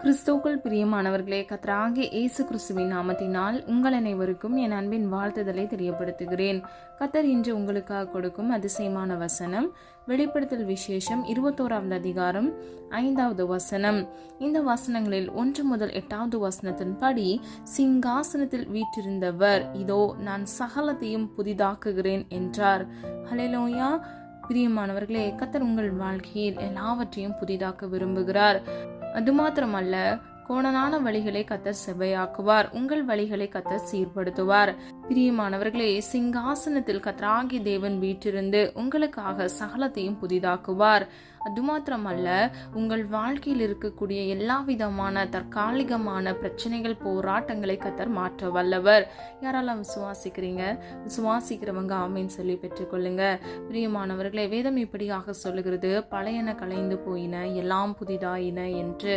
கிறிஸ்துவுக்குள் பிரியமானவர்களே, கர்த்தராகிய இயேசு கிறிஸ்துவின் நாமத்தினால் உங்கள் அனைவருக்கும் என் அன்பின் வாழ்த்துதலை தெரியப்படுத்துகிறேன். கர்த்தர் இன்று உங்களுக்காக கொடுக்கும் அதிசயமான வசனம் வெளிப்படுத்தல் விசேஷம் 21வது அதிகாரம் 5வது வசனம். இந்த வசனங்களில் 1 முதல் 8வது வசனத்தின்படி, சிங்காசனத்தில் வீற்றிருந்தவர் இதோ நான் சகலத்தையும் புதிதாக்குகிறேன் என்றார். ஹல்லேலூயா. பிரியமானவர்களே, கர்த்தர் உங்கள் வாழ்க்கையில் எல்லாவற்றையும் புதிதாக்க விரும்புகிறார். அது மாத்திரமல்ல, கோணலான வழிகளை கர்த்தர் செவ்வையாக்குவார். உங்கள் வழிகளை கர்த்தர் சீர்படுத்துவார். பிரியமானவர்களே, சிங்காசனத்தில் கர்த்தராகிய தேவன் வீற்றிருந்து உங்களுக்காக சகலத்தையும் புதிதாக்குவார். அது மாத்திரமல்ல, உங்கள் வாழ்க்கையில் இருக்கக்கூடிய எல்லா விதமான தற்காலிகமான பிரச்சனைகள், போராட்டங்களை கர்த்தர் மாற்ற வல்லவர். யாரெல்லாம் விசுவாசிக்கிறீங்க? விசுவாசிக்கிறவங்க ஆமீன் சொல்லி பெற்றுக்கொள்ளுங்க. பிரியமானவர்களே, வேதம் இப்படியாக சொல்லுகிறது, பழையன கலைந்து போயின, எல்லாம் புதிதாயின என்று.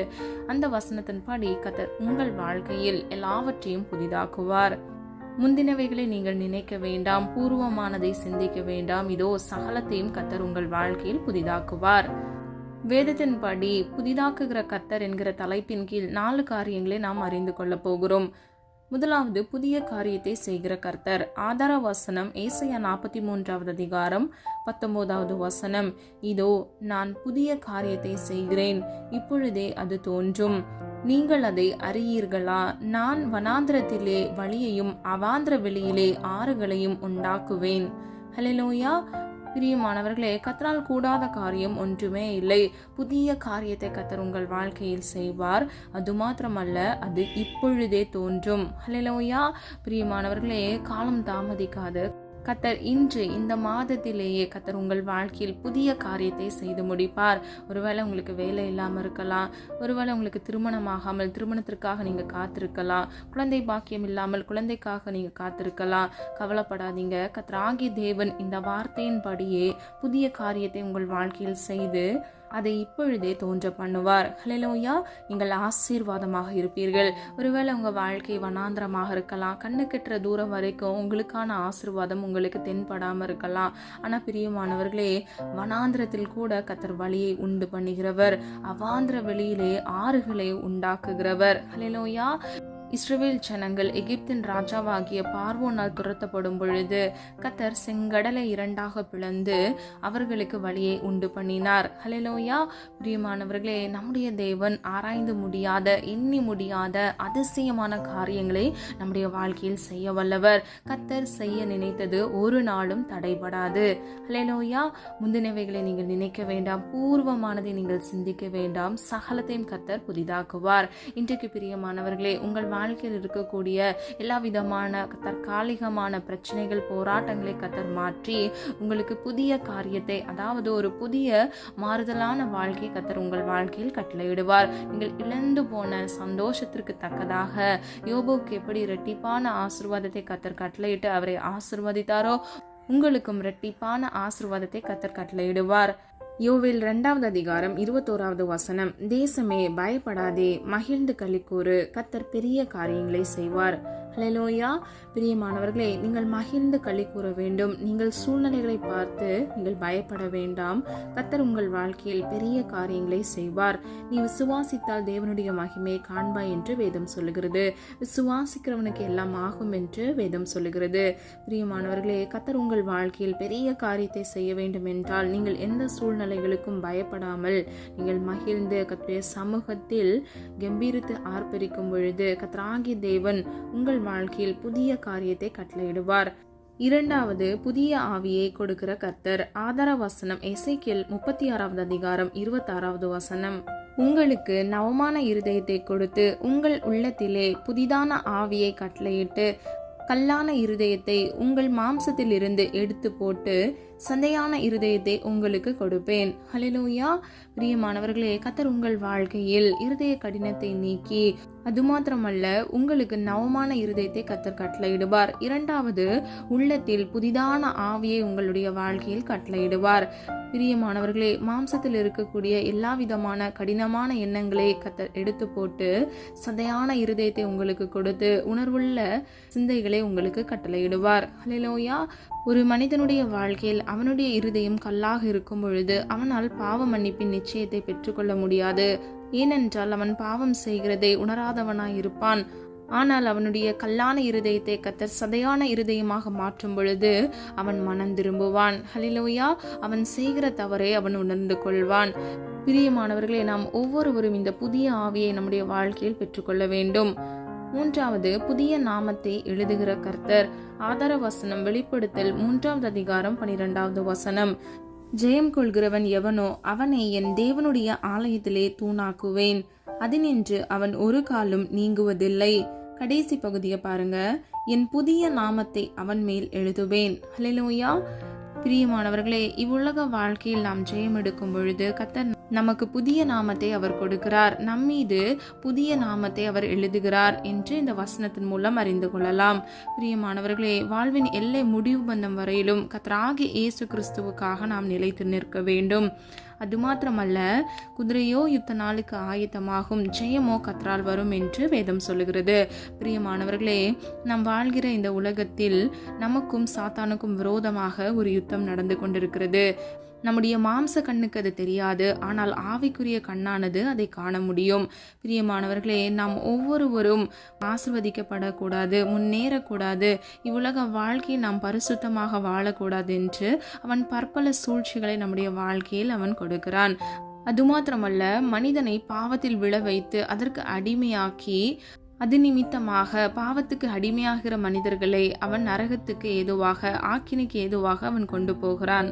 அந்த வசனத்தின்படி கர்த்தர் உங்கள் வாழ்க்கையில் எல்லாவற்றையும் புதிதாக்குவார். முந்தினவைகளை நீங்கள் நினைக்க வேண்டாம், பூர்வமானதை சிந்திக்க வேண்டாம். இதோ சகலத்தையும் கர்த்தர் உங்கள் வாழ்க்கையில் புதிதாக்குவார். வேதத்தின்படி புதிதாக்குகிற கர்த்தர் என்கிற தலைப்பின் கீழ் 4 காரியங்களை நாம் அறிந்து கொள்ள போகிறோம். முதலாவது, புதிய காரியத்தை செய்கிற கர்த்தர். ஆதார வசனம் ஏசாயா 43வது அதிகாரம் 19வது வசனம். இதோ நான் புதிய காரியத்தை செய்கிறேன், இப்பொழுதே அது தோன்றும், நீங்கள் அதை அறியீர்களா? நான் வனாந்திரத்திலே வழியையும் அவாந்திர வெளியிலே ஆறுகளையும் உண்டாக்குவேன். ஹல்லேலூயா. பிரியமானவர்களே, கர்த்தரால் கூடாத காரியம் ஒன்றுமே இல்லை. புதிய காரியத்தை கர்த்தர் உங்கள் வாழ்க்கையில் செய்வார். அது மாத்திரமல்ல, அது இப்பொழுதே தோன்றும். ஹல்லேலூயா. பிரியமானவர்களே, காலம் தாமதிக்காது. கர்த்தர் இன்று இந்த மாதத்திலேயே கர்த்தர் உங்கள் வாழ்க்கையில் புதிய காரியத்தை செய்து முடிப்பார். ஒருவேளை உங்களுக்கு வேலை இல்லாமல் இருக்கலாம், ஒருவேளை உங்களுக்கு திருமணமாகாமல் திருமணத்திற்காக நீங்க காத்திருக்கலாம், குழந்தை பாக்கியம் இல்லாமல் குழந்தைக்காக நீங்க காத்திருக்கலாம். கவலைப்படாதீங்க. கர்த்தராகிய தேவன் இந்த வார்த்தையின்படியே புதிய காரியத்தை உங்கள் வாழ்க்கையில் செய்து அதை இப்பொழுதே தோன்ற பண்ணுவார். ஹல்லேலூயா. நீங்கள் ஆசீர்வாதமாக இருப்பீர்கள். ஒருவேளை உங்க வாழ்க்கை வனாந்திரமாக இருக்கலாம், கண்ணு கெட்டுற தூரம் வரைக்கும் உங்களுக்கான ஆசீர்வாதம் உங்களுக்கு தென்படாம இருக்கலாம். ஆனா பிரியமானவர்களே, வனாந்திரத்தில் கூட கர்த்தர் வழியை உண்டு பண்ணுகிறவர், அவாந்திர வெளியிலே ஆறுகளை உண்டாக்குகிறவர். ஹல்லேலூயா. இஸ்ரவேல் ஜனங்கள் எகிப்தின் ராஜாவாகிய பார்வோனால் துரத்தப்படும் பொழுது கர்த்தர் செங்கடலை 2ஆக பிளந்து அவர்களுக்கு வழியை உண்டு பண்ணினார். ஹல்லேலூயா. பிரியமானவர்களே, நம்முடைய தேவன் ஆராய்ந்து முடியாத, எண்ணி முடியாத அதிசயமான காரியங்களை நம்முடைய வாழ்க்கையில் செய்ய வல்லவர். கர்த்தர் செய்ய நினைத்தது ஒரு நாளும் தடைபடாது. ஹல்லேலூயா. முந்தினவைகளை நீங்கள் நினைக்க வேண்டாம், பூர்வமானதை நீங்கள் சிந்திக்க வேண்டாம். சகலத்தையும் கர்த்தர் புதிதாக்குவார். இன்றைக்கு பிரியமானவர்களே, உங்கள் வாழ்க்கையில் இருக்கக்கூடிய எல்லா விதமான தற்காலிகமான பிரச்சனைகள், போராட்டங்களை கர்த்தர் மாற்றி உங்களுக்கு புதிய காரியத்தை, அதாவது ஒரு புதிய மாறுதலான வாழ்க்கை கர்த்தர் உங்கள் வாழ்க்கையில் கட்டளையிடுவார். நீங்கள் இழந்து போன சந்தோஷத்திற்கு தக்கதாக யோபுவுக்கு எப்படி இரட்டிப்பான ஆசீர்வாதத்தை கர்த்தர் கட்டளையிட்டு அவரை ஆசீர்வதித்தாரோ, உங்களுக்கும் இரட்டிப்பான ஆசீர்வாதத்தை கர்த்தர் கட்டளையிடுவார். யோவேல் 2வது அதிகாரம் 21வது வசனம். தேசமே பயப்படாதே, மகிழ்ந்து களிக்கூறு, கர்த்தர் பெரிய காரியங்களை செய்வார். ஹல்லேலூயா. பிரியமானவர்களே, நீங்கள் மகிழ்ந்து களி கூற வேண்டும். நீங்கள் சூழ்நிலைகளை பார்த்து நீங்கள் பயப்பட வேண்டாம். கர்த்தர் உங்கள் வாழ்க்கையில் பெரிய காரியங்களை செய்வார். நீ விசுவாசித்தால் தேவனுடைய மகிமையை காண்பாய் என்று வேதம் சொல்லுகிறது. விசுவாசிக்கிறவனுக்கு எல்லாம் ஆகும் என்று வேதம் சொல்லுகிறது. பிரியமானவர்களே, கர்த்தர் உங்கள் வாழ்க்கையில் பெரிய காரியத்தை செய்ய வேண்டும் என்றால் நீங்கள் எந்த சூழ்நிலைகளுக்கும் பயப்படாமல் நீங்கள் மகிழ்ந்து கர்த்தருடைய சமூகத்தில் கம்பீரித்து ஆர்ப்பரிக்கும் பொழுது கர்த்தராகிய தேவன் உங்கள் வாழ்க்கையில் புதிய காரியத்தை கட்டளையிடுவார். 2வது, புதிய ஆவியை கொடுக்கிற கர்த்தர். ஆதார வசனம் எசேக்கியேல் 36வது அதிகாரம் 26வது வசனம். உங்களுக்கு நவமான இருதயத்தை கொடுத்து உங்கள் உள்ளத்திலே புதிதான ஆவியை கட்டளையிட்டு கல்லான இருதயத்தை உங்கள் மாம்சத்தில் இருந்து எடுத்து போட்டு சந்தையான இருதயத்தை உங்களுக்கு கொடுப்பேன். ஹல்லேலூயா. பிரியமானவர்களே, கர்த்தர் உங்கள் வாழ்க்கையில் இருதய கடினத்தை நீக்கி அது மாத்திரமல்ல, உங்களுக்கு நவமான இருதயத்தை கர்த்தர் கட்டளையிடுவார். 2வது, உள்ளத்தில் புதிதான ஆவியை உங்களுடைய வாழ்க்கையில் கட்டளையிடுவார். பிரியமானவர்களே, மாம்சத்தில் இருக்கக்கூடிய எல்லா விதமான கடினமான எண்ணங்களை கர்த்தர் எடுத்து போட்டு சதையான இருதயத்தை உங்களுக்கு கொடுத்து உணர்வுள்ள சிந்தைகளை உங்களுக்கு கட்டளையிடுவார். ஹல்லேலூயா. ஒரு மனிதனுடைய வாழ்க்கையில் அவனுடைய இருதயம் கல்லாக இருக்கும் பொழுது அவனால் பாவ மன்னிப்பின் நிச்சயத்தை பெற்றுக்கொள்ள முடியாது. ஏனென்றால் அவன் பாவம் செய்கிறதை உணராதவனாயிருப்பான். ஆனால் அவனுடைய கல்லான இருதயத்தை கர்த்தர் சதையான இருதயமாக மாற்றும் பொழுது அவன் மனம் திரும்புவான். ஹல்லேலூயா. அவன் செய்கிற தவறை அவன் உணர்ந்து கொள்வான். பிரியமானவர்களே, நாம் ஒவ்வொருவரும் இந்த புதிய ஆவியை நம்முடைய வாழ்க்கையில் பெற்றுக்கொள்ள வேண்டும். மூன்றாவது, புதிய நாமத்தை எழுதுகிற கர்த்தர். ஆதார வசனம் வெளிப்படுத்தல் 3வது அதிகாரம் 12வது வசனம். ஜெயம் கொள்கிறவன் எவனோ அவனை என் தேவனுடைய ஆலயத்திலே தூணாக்குவேன், அதினின்று அவன் ஒரு காலும் நீங்குவதில்லை. கடைசி பகுதியை பாருங்க. என் புதிய நாமத்தை அவன் மேல் எழுதுவேன். ஹல்லேலூயா. பிரியமானவர்களே, இவ்வுலக வாழ்க்கையில் நாம் ஜெயம் எடுக்கும் பொழுது கர்த்தர் நமக்கு புதிய நாமத்தை அவர் கொடுக்கிறார். நம்மீது புதிய நாமத்தை அவர் எழுதுகிறார் என்று இந்த வசனத்தின் மூலம் அறிந்து கொள்ளலாம். பிரியமானவர்களே, வாழ்வின் எல்லை முடிவு பந்தம் வரையிலும் கர்த்தராகிய இயேசு கிறிஸ்துவுக்காக நாம் நிலைத்து நிற்க வேண்டும். அது மாத்திரமல்ல, குதிரையோ யுத்த நாளுக்கு ஆயத்தமாகும், ஜெயமோ கர்த்தரால் வரும் என்று வேதம் சொல்லுகிறது. பிரியமானவர்களே, நாம் வாழ்கிற இந்த உலகத்தில் நமக்கும் சாத்தானுக்கும் விரோதமாக ஒரு யுத்தம் நடந்து கொண்டிருக்கிறது. நம்முடைய மாம்ச கண்ணுக்கு அது தெரியாது, ஆனால் ஆவிக்குரிய கண்ணானது அதை காண முடியும். பிரியமானவர்களே, நாம் ஒவ்வொருவரும் ஆசிர்வதிக்கப்படக்கூடாது, முன்னேறக்கூடாது, இவ்வுலக வாழ்க்கையை நாம் பரிசுத்தமாக வாழக்கூடாது என்று அவன் பற்பல சூழ்ச்சிகளை நம்முடைய வாழ்க்கையில் அவன் கொடுக்கிறான். அது மாத்திரமல்ல, மனிதனை பாவத்தில் விழ வைத்து அதற்கு அடிமையாக்கி அது நிமித்தமாக பாவத்துக்கு அடிமையாகிற மனிதர்களை அவன் நரகத்துக்கு ஏதுவாக, ஆக்கினைக்கு ஏதுவாக அவன் கொண்டு போகிறான்.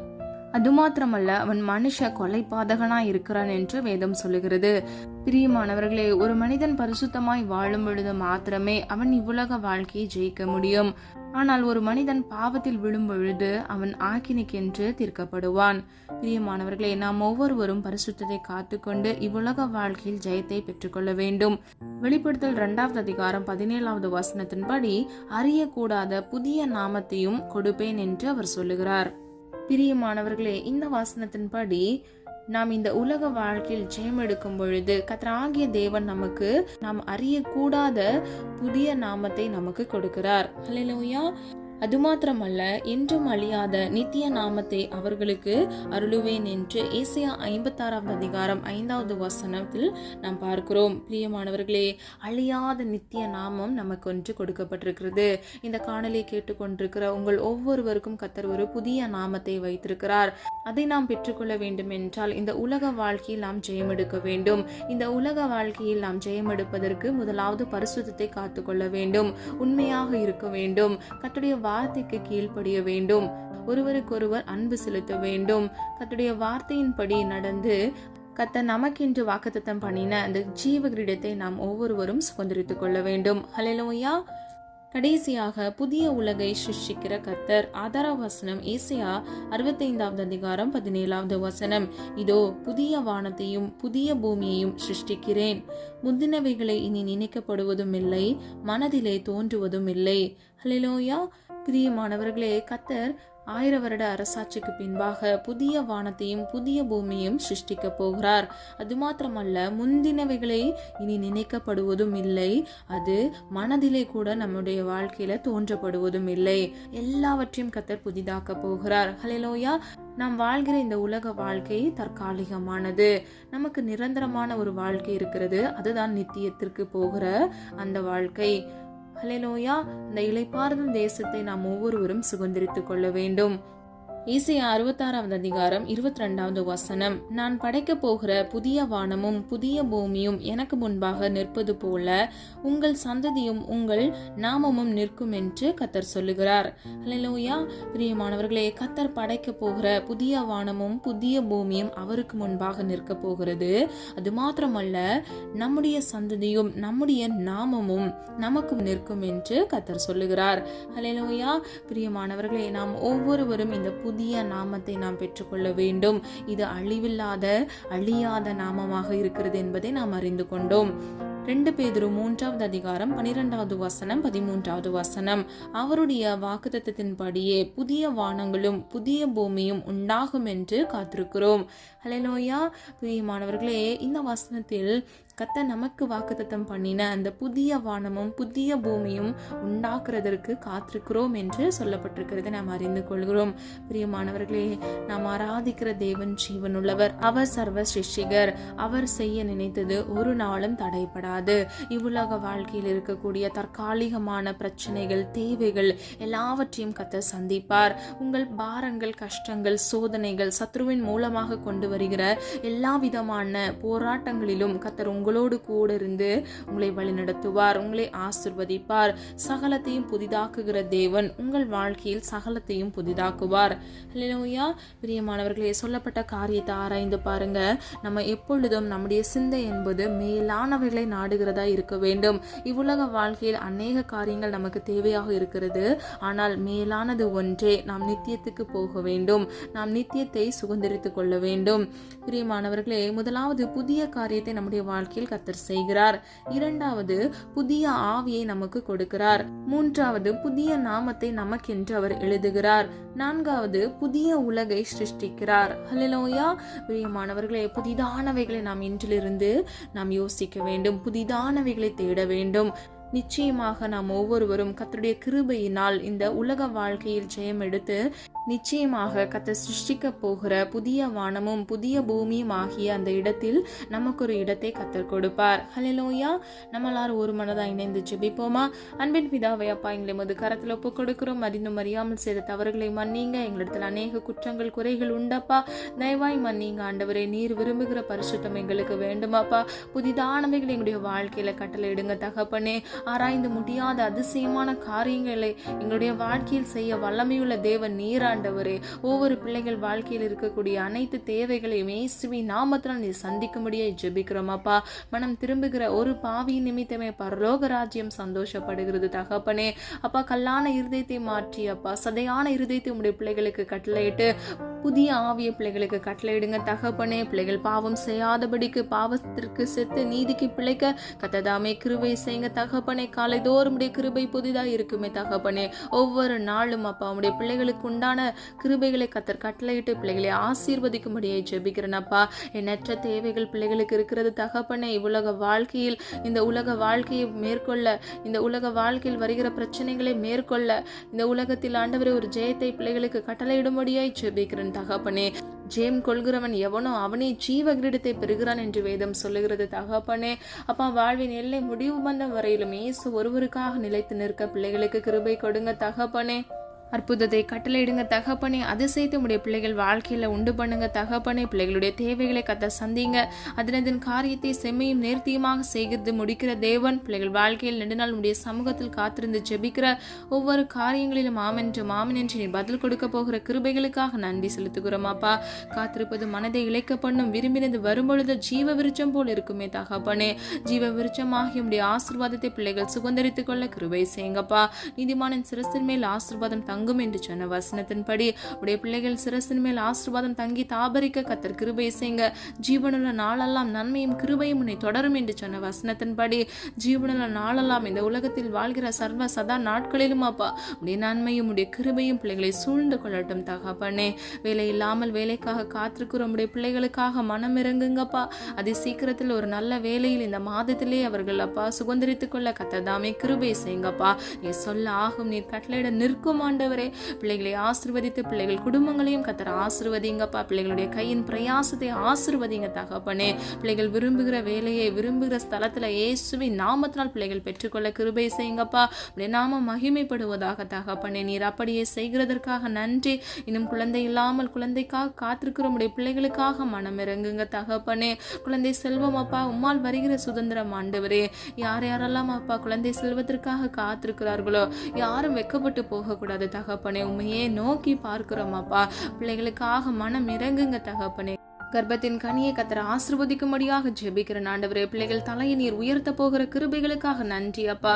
அது மாத்திரமல்ல, அவன் மனுஷ கொலைபாதகனாய் இருக்கிறான் என்று வேதம் சொல்லுகிறது. பிரியமானவர்களே, ஒரு மனிதன் பரிசுத்தமாய் வாழும் பொழுது மாத்திரமே அவன் இவ்வுலக வாழ்க்கையை ஜெயிக்க முடியும். ஆனால் ஒரு மனிதன் பாவத்தில் விழும் பொழுது அவன் ஆக்கினைக்கென்று தீர்க்கப்படுவான். பிரியமானவர்களே, நாம் ஒவ்வொருவரும் பரிசுத்தத்தை காத்துக்கொண்டு இவ்வுலக வாழ்க்கையில் ஜெயத்தை பெற்றுக்கொள்ள வேண்டும். வெளிப்படுத்தல் 2வது அதிகாரம் 17வது வசனத்தின்படி அறியக்கூடாத புதிய நாமத்தையும் கொடுப்பேன் என்று அவர் சொல்லுகிறார். பிரியமானவர்களே, இந்த வசனத்தின்படி நாம் இந்த உலக வாழ்க்கையில் ஜெயம் எடுக்கும் பொழுது கர்த்தராகிய தேவன் நமக்கு நாம் அறியக்கூடாத புதிய நாமத்தை நமக்கு கொடுக்கிறார். ஹல்லேலூயா. அது மாத்திரமல்ல, என்றும் அழியாத நித்திய நாமத்தை அவர்களுக்கு அருளுவேன் என்று ஏசாயா 56வது அதிகாரம் 5வது வசனத்தில் நாம் பார்க்கிறோம். பிரியமானவர்களே, அழியாத நித்திய நாமம் நமக்கு ஒன்று கொடுக்கப்பட்டிருக்கிறது. இந்த காணொலியை கேட்டுக்கொண்டிருக்கிற உங்கள் ஒவ்வொருவருக்கும் கர்த்தர் ஒரு புதிய நாமத்தை வைத்திருக்கிறார். அதை நாம் பெற்றுக்கொள்ள வேண்டும் என்றால் இந்த உலக வாழ்க்கையில் நாம் ஜெயம் எடுக்க வேண்டும். இந்த உலக வாழ்க்கையில் நாம் ஜெயம் எடுப்பதற்கு முதலாவது பரிசுத்தத்தை காத்துக்கொள்ள வேண்டும், உண்மையாக இருக்க வேண்டும், கர்த்தருடைய வார்த்தைக்கு கீழ்ப்படிய வேண்டும், ஒருவருக்கொருவர் அன்பு செலுத்த வேண்டும், கர்த்தருடைய வார்த்தையின்படி நடந்து கர்த்தர் நமக்கென்று வாக்குத்தத்தம் பண்ணின அந்த ஜீவ கிரீடத்தை நாம் ஒவ்வொருவரும் சுதந்திரித்துக் கொள்ள வேண்டும். ஹல்லேலூயா. கடைசியாக, புதிய உலகை சிருஷ்டிக்கிற கர்த்தர். ஆதார வசனம் ஏசாயா 65வது அதிகாரம் 17வது வசனம். இதோ புதிய வானத்தையும் புதிய பூமியையும் சிருஷ்டிக்கிறேன், முந்தினவைகளை இனி நினைக்கப்படுவதும் இல்லை, மனதிலே தோன்றுவதும் இல்லை. ஹல்லேலூயா. பிரியமானவர்களே, கர்த்தர் 1000 வருட அரசாட்சிக்கு பின்பாக புதிய வானத்தையும் புதிய பூமியையும் சிருஷ்டிக்க போகிறார். அது மாத்திரமல்ல, முந்தினவைகளை இனி நினைக்கப்படுவதும் இல்லை, அது மனதிலே கூட நம்முடைய வாழ்க்கையில தோன்றப்படுவதும் இல்லை. எல்லாவற்றையும் கர்த்தர் புதிதாக்க போகிறார். ஹல்லேலூயா. நாம் வாழ்கிற இந்த உலக வாழ்க்கை தற்காலிகமானது. நமக்கு நிரந்தரமான ஒரு வாழ்க்கை இருக்கிறது, அதுதான் நித்தியத்திற்கு போகிற அந்த வாழ்க்கை. ஹல்லேலூயா. இந்த இளைப்பாறுதல் தேசத்தை நாம் ஒவ்வொருவரும் சுதந்திரித்துக் கொள்ள வேண்டும். ஏசாயா 66வது அதிகாரம் 22வது வசனம். நான் படைக்க போகிற புதிய வானமும் புதிய பூமியும் எனக்கு முன்பாக நிற்பது போல உங்கள் சந்ததியும் உங்கள் நாமமும் நிற்கும் என்று கர்த்தர் சொல்லுகிறார். ஹல்லேலூயா. பிரியமானவர்களே, கர்த்தர் படைக்க போகிற புதிய வானமும் புதிய பூமியும் அவருக்கு முன்பாக நிற்க போகிறது. அது மாத்திரமல்ல, நம்முடைய சந்ததியும் நம்முடைய நாமமும் நமக்கு நிற்கும் என்று கர்த்தர் சொல்லுகிறார். ஹல்லேலூயா. பிரியமானவர்களே, நாம் ஒவ்வொருவரும் இந்த புதிய நாமத்தை நாம் பெற்றுக்கொள்ள வேண்டும். இது அழிவில்லாத அழியாத நாமமாக இருக்கிறது என்பதை நாம் அறிந்து கொண்டோம். 2 பேதுரு 3வது அதிகாரம் 12வது வசனம் 13வது வசனம். அவருடைய வாக்குத்தத்தத்தின்படியே புதிய வானங்களும் புதிய பூமியும் உண்டாகும் என்று காத்திருக்கிறோம். ஹல்லேலூயா. பிரியமானவர்களே, இந்த வசனத்தில் கர்த்தர் நமக்கு வாக்குத்தத்தம் பண்ணின அந்த புதிய வானமும் புதிய பூமியும் உண்டாக்குறதற்கு காத்திருக்கிறோம் என்று சொல்லப்பட்டிருக்கிறது நாம் அறிந்து கொள்கிறோம். பிரியமானவர்களே, நாம் ஆராதிக்கிற தேவன் ஜீவனுள்ளவர், அவர் சர்வ சிருஷ்டிகர். அவர் செய்ய நினைத்தது ஒரு நாளும் தடைபடாது. இவ்வுலக வாழ்க்கையில் இருக்கக்கூடிய தற்காலிகமான பிரச்சனைகள், தேவைகள் எல்லாவற்றையும் கர்த்தர் சந்திப்பார். உங்கள் பாரங்கள், கஷ்டங்கள், சோதனைகள், சத்ருவின் மூலமாக கொண்டு வருகிற எல்லா விதமான போராட்டங்களிலும் கர்த்தர் உங்களோடு கூட இருந்து உங்களை வழிநடத்துவார், உங்களை ஆசிர்வதிப்பார். சகலத்தையும் புதிதாக்குகிற தேவன் உங்கள் வாழ்க்கையில் சகலத்தையும் புதிதாக்குவார். ஹல்லேலூயா. பிரியமானவர்களே, சொல்லப்பட்ட காரியத்தை ஆராய்ந்து பாருங்க. நம்ம எப்பொழுதும் நம்முடைய சிந்தை என்பது மேலானவைகளை நாடுகிறதா இருக்க வேண்டும். இவ்வுலக வாழ்க்கையில் அநேக காரியங்கள் நமக்கு தேவையாக இருக்கிறது. ஆனால் மேலானது ஒன்றே, நாம் நித்தியத்துக்கு போக வேண்டும். நாம் நித்தியத்தை சுதந்திரித்துக் கொள்ள வேண்டும். பிரியமானவர்களே, முதலாவது புதிய காரியத்தை நம்முடைய வாழ்க்கையில் கர்த்தர் செய்கிறார். இரண்டாவது, புதிய ஆவியை நமக்கு கொடுக்கிறார். மூன்றாவது, புதிய நாமத்தை நமக்கென்று அவர் எழுதுகிறார். நான்காவது, புதிய உலகை சிருஷ்டிக்கிறார். ஹல்லேலூயா. பிரியமானவர்களே, புதிதானவைகளை நாம் இன்றிலிருந்து நாம் யோசிக்க வேண்டும், புதிதானவைகளை தேட வேண்டும். நிச்சயமாக நாம் ஒவ்வொருவரும் கர்த்தருடைய கிருபையினால் இந்த உலக வாழ்க்கையில் ஜெயம் எடுத்து நிச்சயமாக கர்த்தர் சிருஷ்டிக்க போகிற புதிய வானமும் புதிய பூமியும் ஆகிய அந்த இடத்தில் நமக்கு ஒரு இடத்தை கர்த்தர் கொடுப்பார். ஹல்லேலூயா. நம்ம எல்லாரும் ஒரு மனதாக இணைந்து ஜெபிப்போமா? அன்பின் பிதாவே, அப்பா, எங்களை மது கரத்தில் ஒப்பு கொடுக்கிறோம். அறிந்தும் அறியாமல் செய்த தவறுகளை மன்னிங்க. எங்களிடத்தில் அநேக குற்றங்கள், குறைகள் உண்டப்பா. தயவாய் மன்னிங்க ஆண்டவரே. நீர் விரும்புகிற பரிசுத்தம் எங்களுக்கு வேண்டுமாப்பா. புதிதானவைகளை எங்களுடைய வாழ்க்கையில கட்டளையிடுங்க தகப்பனே. ஆராய்ந்து முடியாத அதிசயமான காரியங்களை எங்களுடைய வாழ்க்கையில் செய்ய வல்லமையுள்ள தேவன் நீர் ஆண்டவரே. ஒவ்வொரு பிள்ளைகள் வாழ்க்கையில் இருக்கக்கூடிய அனைத்து தேவைகளையும் இயேசுவின் நாமத்தினால் நீர் சந்திக்கும்படியே ஜெபிக்கிறோம் அப்பா. மனம் திரும்புகிற ஒரு பாவி நிமித்தமே பரலோக ராஜ்யம் சந்தோஷப்படுகிறது தகப்பனே. அப்பா, கல்லான இருதயத்தை மாற்றி அப்பா சதையான இருதயத்தை உங்களுடைய பிள்ளைகளுக்கு கட்டளையிட்டு புதிய ஆவிய பிள்ளைகளுக்கு கட்டளையிடுங்க தகப்பனே. பிள்ளைகள் பாவம் செய்யாதபடிக்கு, பாவத்திற்கு செத்து நீதிக்கு பிழைக்க கர்த்ததாமே கிருபை செய்யுங்க தகப்பனே. காலைதோறும் உடைய கிருபை புதிதாக இருக்குமே தகப்பனே. ஒவ்வொரு நாளும் அப்பா உடைய பிள்ளைகளுக்கு உண்டான கிருபைகளை கர்த்தர் கட்டளையிட்டு பிள்ளைகளை ஆசீர்வதிக்கும்படியே ஜெபிக்கிறேன் அப்பா. எண்ணற்ற தேவைகள் பிள்ளைகளுக்கு இருக்கிறது தகப்பனே. இவ்வுலக வாழ்க்கையில் இந்த உலக வாழ்க்கையை மேற்கொள்ள, இந்த உலக வாழ்க்கையில் வருகிற பிரச்சனைகளை மேற்கொள்ள, இந்த உலகத்தில் ஆண்டவரே ஒரு ஜெயத்தை பிள்ளைகளுக்கு கட்டளையிடும்படியாய் ஜெபிக்கிறேன் தகப்பனே. ஜெயம் கொள்கிறவன் எவனோ அவனே ஜீவ கிரீடத்தை பெறுகிறான் என்று வேதம் சொல்லுகிறது தகப்பனே. அப்பா, வாழ்வின் எல்லை முடிவு பந்தம் வரையிலும் இயேசு ஒருவருக்காக நிலைத்து நிற்க பிள்ளைகளுக்கு கிருபை கொடுங்க தகப்பனே. அற்புதத்தை கட்டளையிடுங்க தகப்பனே. அதிசயத்தை உடைய பிள்ளைகள் வாழ்க்கையில உண்டு பண்ணுங்க தகப்பனே. பிள்ளைகளுடைய தேவைகளை கர்த்தர் சந்திங்க. அதனதன் காரியத்தை செம்மையும் நேர்த்தியுமாக செய்கிறது முடிக்கிற தேவன் பிள்ளைகள் வாழ்க்கையில் நெடுநாள் உடைய சமூகத்தில் காத்திருந்து ஜெபிக்கிற ஒவ்வொரு காரியங்களிலும் ஆமென் என்று நீ பதில் கொடுக்க போகிற கிருபைகளுக்காக நன்றி செலுத்துகிறோம் அப்பா. காத்திருப்பது மனதை இழைக்க பண்ணும், விரும்பினது வரும்பொழுது ஜீவ விருட்சம் போல் இருக்குமே தகப்பனே. ஜீவ விருட்சமாகிய உடைய ஆசீர்வாதத்தை பிள்ளைகள் சுதந்திரித்துக் கொள்ள கிருபை செய்யுங்கப்பா. நீதிமானின் சிரசின் மேல் ஆசீர்வாதம் தங்கும் என்று சொன்ன வசனத்தின்படி உடைய பிள்ளைகள் சிரசின் மேல் ஆசீர்வாதம் தங்கி தாபரிக்க கர்த்தர் கிருபை செய்யுங்க. ஜீவனுள்ள நாளெல்லாம் நன்மையும் கிருபையும் உன்னை தொடரும் என்று சொன்ன வசனத்தின்படி ஜீவனுள்ள நாளெல்லாம் இந்த உலகத்தில் வாழ்கிற சர்வ சதா நாட்களிலும் அப்பா உடைய நன்மையும் உடைய கிருபையும் பிள்ளைகளை சூழ்ந்து கொள்ளட்டும் தகப்பனே. வேலை இல்லாமல் வேலைக்காக காத்திருக்கிற உடைய பிள்ளைகளுக்காக மனம் இறங்குங்கப்பா. அதி சீக்கிரத்தில் ஒரு நல்ல வேலையில் இந்த மாதத்திலே அவர்கள் அப்பா சுதந்திரித்துக் கொள்ள கர்த்தர் தாமே கிருபை செய்யுங்கப்பா. நீ சொல்ல ஆகும், நீர் கட்டளையிட நிற்கும் ஆண்டவரே. பிள்ளைகளை ஆசீர்வதித்து பிள்ளைகள் குடும்பங்களையும் கர்த்தர் ஆசீர்வதிங்கப்பா. பிள்ளைகளுடைய கையின் பிரயாசத்தை ஆசீர்வதிங்க தகப்பனே. பிள்ளைகள் விரும்புகிற வேலையை விரும்புகிற ஸ்தலத்துல இயேசுவின் நாமத்தினால் பிள்ளைகள் பெற்றுக்கொள்ள கிருபை செய்யுங்கப்பா. உடைய நாமம் மகிமைப்படுவதாக தகப்பனே. நீர் அப்படியே செய்கிறதற்காக நன்றி. இன்னும் குழந்தை இல்லாமல் குழந்தைக்காக காத்திருக்கிற உடைய பிள்ளைகளுக்காக மனம் இறங்குங்க தகப்பனே. குழந்தை செல்வம் அப்பா உம்மால் வருகிற சுதந்திரம் ஆண்டவரே. யார் யாரெல்லாம் அப்பா குழந்தை செல்வதற்காக காத்திருக்கிறார்களோ யாரும் வெக்கப்பட்டு போகக்கூடாது தகப்பனே. உண்மையே நோக்கி பார்க்கிறோம் அப்பா. பிள்ளைகளுக்காக மனம் இறங்குங்க தகப்பனே. கர்ப்பத்தின் கனியை கர்த்தர் ஆசீர்வதிக்கும்படியாக ஜெபிக்கிற ஆண்டவரே. பிள்ளைகள் தலையை நீர் உயர்த்த போகிற கிருபைகளுக்காக நன்றி அப்பா.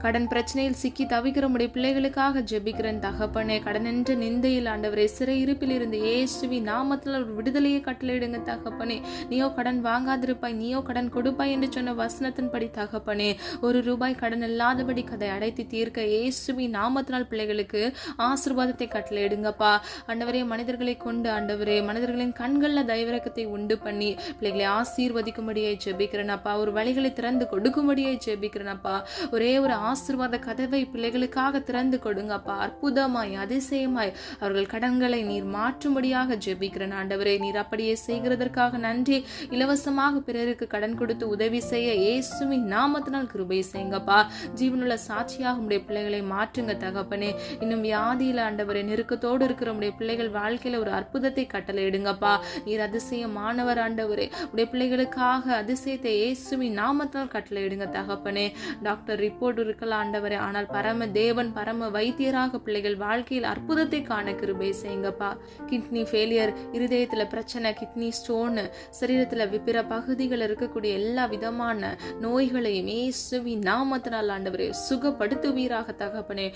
கடன் பிரச்சனையில் சிக்கி தவிக்கிற உடைய பிள்ளைகளுக்காக ஜெபிக்கிறேன் தகப்பனே. கடன் என்ற நிந்தையில் ஆண்டவரே சிறை இருப்பில் இருந்து இயேசுவின் நாமத்தில் ஒரு விடுதலையை கட்டளையிடுங்க தகப்பனே. நீயோ கடன் வாங்காதிருப்பாய், நீயோ கடன் கொடுப்பாய் என்று சொன்ன வசனத்தின்படி தகப்பனே, ₹1 கடன் இல்லாதபடி கதை அடைத்து தீர்க்க இயேசுவின் நாமத்தினால் பிள்ளைகளுக்கு ஆசீர்வாதத்தை கட்டளையிடுங்கப்பா. ஆண்டவரே, மனிதர்களை கொண்டு ஆண்டவரே மனிதர்களின் கண்களில் தயவிரக்கத்தை உண்டு பண்ணி பிள்ளைகளை ஆசீர்வதிக்கும்படியாய் ஜெபிக்கிறேனப்பா. ஒரு வழிகளை திறந்து கொடுக்கும்படியாய் ஜெபிக்கிறேனப்பா. ஒரே ஒரு ஆசீர்வாத கதவை பிள்ளைகளுக்காக திறந்து கொடுங்கப்பா. அற்புதமாய் அதிசயமாய் அவர்கள் கடன்களை நீர் மாற்றும்படியாக ஜெபிக்கிறேன் ஆண்டவரே. நீர் அப்படியே செய்கிறதற்காக நன்றி. இலவசமாக பிறருக்கு கடன் கொடுத்து உதவி செய்ய இயேசுவின் நாமத்தினால் கிருபை செய்யுங்கப்பா. ஜீவனுள்ள சாட்சியாக உடைய பிள்ளைகளை மாற்றுங்க தகப்பனே. இன்னும் வியாதியில ஆண்டவரே நெருக்கத்தோடு இருக்கிற உடைய பிள்ளைகள் வாழ்க்கையில ஒரு அற்புதத்தை கட்டளையிடுங்கப்பா. நீர் அதிசயமானவர் ஆண்டவரே. உடைய பிள்ளைகளுக்காக அதிசயத்தை இயேசுவின் நாமத்தினால் கட்டளையிடுங்க தகப்பனே. டாக்டர் ரிப்போர்ட் இருக்கலாம் ஆண்டவரே, ஆனால் பரம தேவன் பரம வைத்தியராக பிள்ளைகள் வாழ்க்கையில் அற்புதத்தை காண கிருபை செய்யுங்கப்பா. கிட்னி ஃபெயிலியர், இருதயத்துல பிரச்சனை, கிட்னி ஸ்டோன், சரீரத்துல பிற பகுதிகள் இருக்கக்கூடிய எல்லா விதமான நோய்களையும் இயேசுவின் நாமத்தினால் ஆண்டவரே சுகப்படுத்துவீராக தகப்பனே.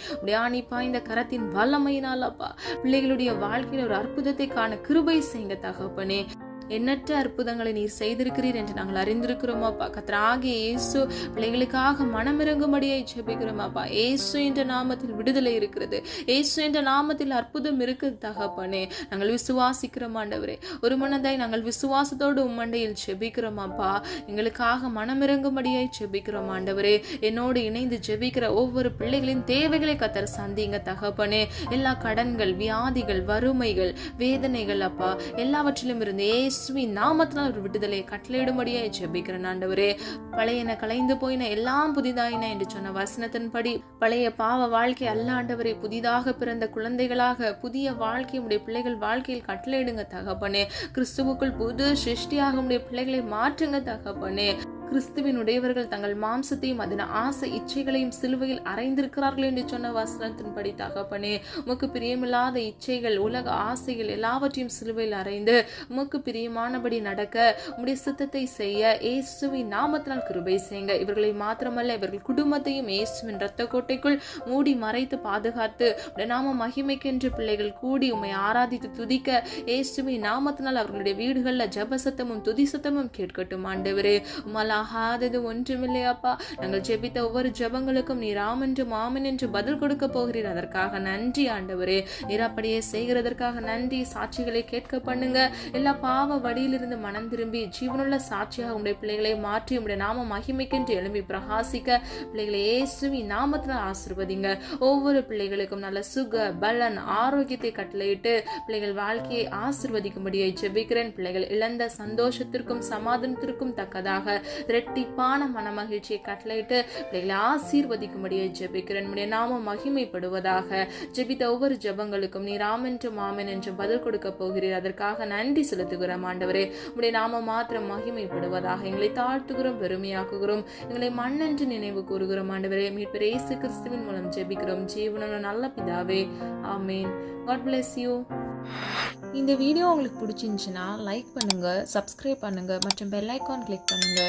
ஆணி பாய்ந்த கரத்தின் வல்லமையினால் அப்பா பிள்ளைகளுடைய வாழ்க்கையில் ஒரு அற்புதத்தை காண கிருபை செய்யுங்க தகப்பனே. எண்ணற்ற அற்புதங்களை நீர் செய்திருக்கிறீர் என்று நாங்கள் அறிந்திருக்கிறோமாப்பா. கர்த்தராகிய இயேசு பிள்ளைகளுக்காக மனமிறங்கும்படியை ஜெபிக்கிறோமாப்பா. இயேசு என்ற நாமத்தில் விடுதலை இருக்கிறது, இயேசு என்ற நாமத்தில் அற்புதம் இருக்குது தகப்பனே. நாங்கள் விசுவாசிக்கிறோம் ஆண்டவரே. ஒரு மனதாய் நாங்கள் விசுவாசத்தோடு உம்மண்டையில் ஜெபிக்கிறோமாப்பா. எங்களுக்காக மனமிறங்கும்படியாய் ஜெபிக்கிறோம் ஆண்டவரே. என்னோடு இணைந்து ஜெபிக்கிற ஒவ்வொரு பிள்ளைகளின் தேவைகளை கர்த்தர் சந்திங்க தகப்பனே. எல்லா கடன்கள், வியாதிகள், வறுமைகள், வேதனைகள் அப்பா எல்லாவற்றிலும் இருந்து நாமத்தினால் ஒரு விடுதலை கட்டளையிடும்படியாய் ஜெபிக்கிறேன் ஆண்டவரே. பழையன கலைந்து போயின எல்லாம் புதிதாயின என்று சொன்ன வசனத்தின்படி பழைய பாவ வாழ்க்கை அல்ல ஆண்டவரே, புதிதாக பிறந்த குழந்தைகளாக புதிய வாழ்க்கை உடைய பிள்ளைகள் வாழ்க்கையில் கட்டளையிடுங்க தகப்பனே. கிறிஸ்துவுக்குள் புது சிருஷ்டியாக உடைய பிள்ளைகளை மாற்றுங்க தகப்பனே. கிறிஸ்துவின் உடையவர்கள் தங்கள் மாம்சத்தையும் அதன் ஆசை இச்சைகளையும் சிலுவையில் அறைந்திருக்கிறார்கள் என்று சொன்ன வசனத்தின்படி தகப்பனே, உமக்கு பிரியமில்லாத இச்சைகள், உலக ஆசைகள் எல்லாவற்றையும் சிலுவையில் அறைந்து உமக்கு பிரியமானபடி நடக்க உம்முடைய சித்தத்தை செய்ய இயேசுவின் நாமத்தினால் கிருபை செய்யுங்க. இவர்களை மாத்திரமல்ல இவர்கள் குடும்பத்தையும் இயேசுவின் இரத்த கோட்டைக்குள் மூடி மறைத்து பாதுகாத்து நாம மகிமைக்கென்று பிள்ளைகள் கூடி உம்மை ஆராதித்து துதிக்க இயேசுவின் நாமத்தினால் அவர்களுடைய வீடுகளில் ஜெப சத்தமும் துதி சத்தமும் கேட்கட்டும் ஆண்டவரே. ஆகாதது ஒன்றுமில்லையாப்பா. நாங்கள் ஜெபித்த ஒவ்வொரு ஜெபங்களுக்கும் நீர் ஆம் என்றும் ஆமென் என்று பதில் கொடுக்க போகிறீர். அதற்காக நன்றி ஆண்டவரே. நீர் அப்படியே செய்கிறதற்காக நன்றி. சாட்சிகளை கேட்க பண்ணுங்க. எல்லா பாவ வழியிலிருந்து மனம் திரும்பி ஜீவனுள்ள சாட்சியாக உடைய பிள்ளைகளை மாற்றி உடைய நாம மகிமைக்கென்று எழும்பி பிரகாசிக்க பிள்ளைகளை இயேசுவின் நாமத்தினால் ஆசீர்வதிங்க. ஒவ்வொரு பிள்ளைகளுக்கும் நல்ல சுக பலன் ஆரோக்கியத்தை கட்டளையிட்டு பிள்ளைகள் வாழ்க்கையை ஆசீர்வதிக்கும்படியை ஜெபிக்கிறேன். பிள்ளைகள் இழந்த சந்தோஷத்திற்கும் சமாதானத்திற்கும் தக்கதாக இரட்டிப்பான மன மகிழ்ச்சியை கட்டளையிட்டு பிள்ளைகளை ஆசீர்வதிக்கும்படியை ஜெபிக்கிறேன். உம்முடைய நாமம் மகிமைப்படுவதாக. ஜெபித்த ஒவ்வொரு ஜெபங்களுக்கும் நீர் ஆமென் என்றும் ஆமென் என்றும் பதில் கொடுக்க போகிறீர். அதற்காக நன்றி செலுத்துகிறோம் ஆண்டவரே. உம்முடைய நாமம் மாத்திரம் மகிமைப்படுவதாக. எங்களை தாழ்த்துகிறோம், பெருமையாக்குகிறோம், எங்களை மண்ணென்று நினைவு கூறுகிறோம் ஆண்டவரே. மீட்பர் இயேசு கிறிஸ்துவின் மூலம் ஜெபிக்கிறோம் ஜீவனுள்ள நல்ல பிதாவே, ஆமென். God bless you. இந்த வீடியோ உங்களுக்கு பிடிச்சிருந்துச்சுன்னா லைக் பண்ணுங்க, சப்ஸ்கிரைப் பண்ணுங்க மற்றும் பெல் ஐகான் கிளிக் பண்ணுங்க.